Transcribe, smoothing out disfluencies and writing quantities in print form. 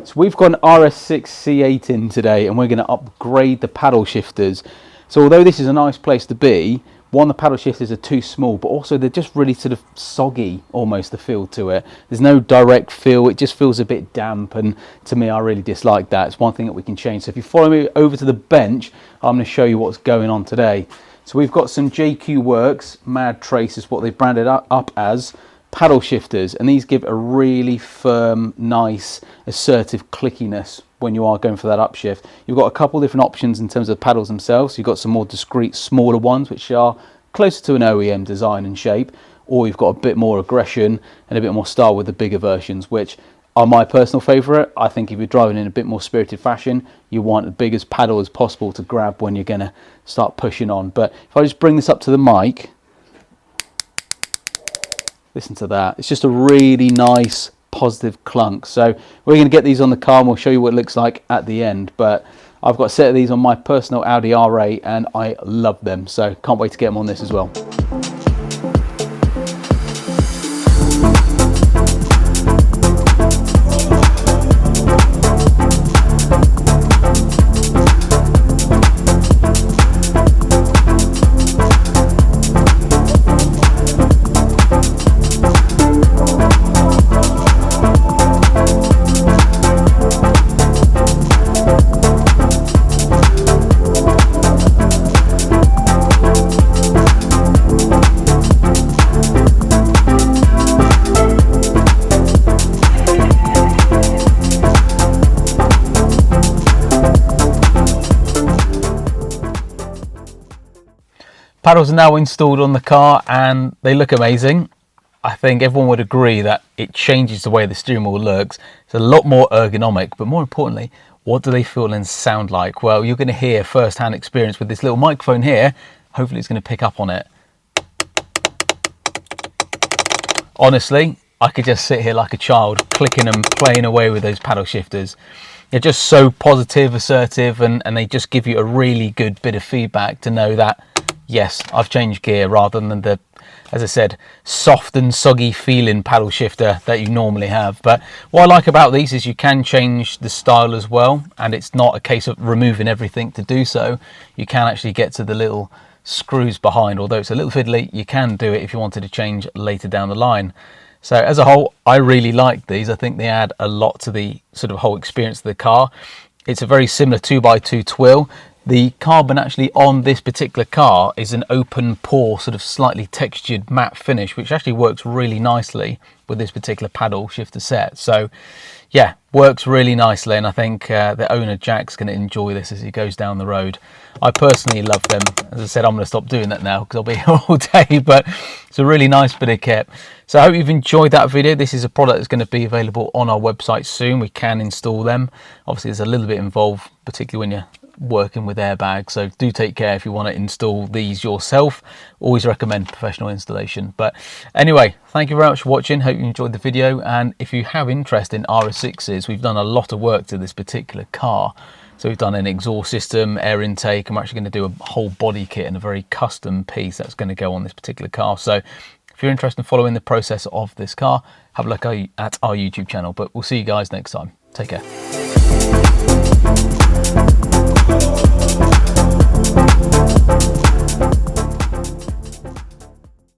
So we've got an RS6 C8 in today, and we're going to upgrade the paddle shifters. So although this is a nice place to be, one, the paddle shifters are too small, but also they're just really sort of soggy, almost, the feel to it. There's no direct feel, it just feels a bit damp, and to me, I really dislike that. It's one thing that we can change. So if you follow me over to the bench, I'm going to show you what's going on today. So we've got some Werks Madtrace, is what they've branded up as, paddle shifters, and these give a really firm, nice, assertive clickiness when you are going for that upshift. You've got a couple different options in terms of the paddles themselves. You've got some more discreet, smaller ones, which are closer to an OEM design and shape, or you've got a bit more aggression and a bit more style with the bigger versions, which are my personal favourite. I think if you're driving in a bit more spirited fashion, you want the biggest paddle as possible to grab when you're going to start pushing on. But if I just bring this up to the mic, listen to that. It's just a really nice, positive clunk. So we're going to get these on the car and we'll show you what it looks like at the end. But I've got a set of these on my personal Audi R8 and I love them. So can't wait to get them on this as well. Paddles are now installed on the car and they look amazing. I think everyone would agree that it changes the way the steering wheel looks. It's a lot more ergonomic, but more importantly, what do they feel and sound like? Well, you're going to hear first-hand experience with this little microphone here. Hopefully it's going to pick up on it. Honestly, I could just sit here like a child, clicking and playing away with those paddle shifters. They're just so positive, assertive, and they just give you a really good bit of feedback to know that yes, I've changed gear, rather than the, as I said, soft and soggy feeling paddle shifter that you normally have. But what I like about these is you can change the style as well, and it's not a case of removing everything to do so. You can actually get to the little screws behind. Although it's a little fiddly, you can do it if you wanted to change later down the line. So as a whole, I really like these. I think they add a lot to the sort of whole experience of the car. It's a very similar 2x2 twill. The carbon actually on this particular car is an open-pore, sort of slightly textured matte finish, which actually works really nicely with this particular paddle shifter set. So yeah, works really nicely, and I think the owner Jack's going to enjoy this as he goes down the road. I personally love them. As I said, I'm going to stop doing that now because I'll be here all day, but it's a really nice bit of kit. So I hope you've enjoyed that video. This is a product that's going to be available on our website soon. We can install them. Obviously, there's a little bit involved, particularly when you're working with airbags, so do take care if you want to install these yourself. Always recommend professional installation. But anyway, thank you very much for watching. Hope you enjoyed the video, and if you have interest in RS6s, we've done a lot of work to this particular car. So we've done an exhaust system, air intake, and we're actually going to do a whole body kit and a very custom piece that's going to go on this particular car. So if you're interested in following the process of this car, have a look at our YouTube channel. But we'll see you guys next time. Take care.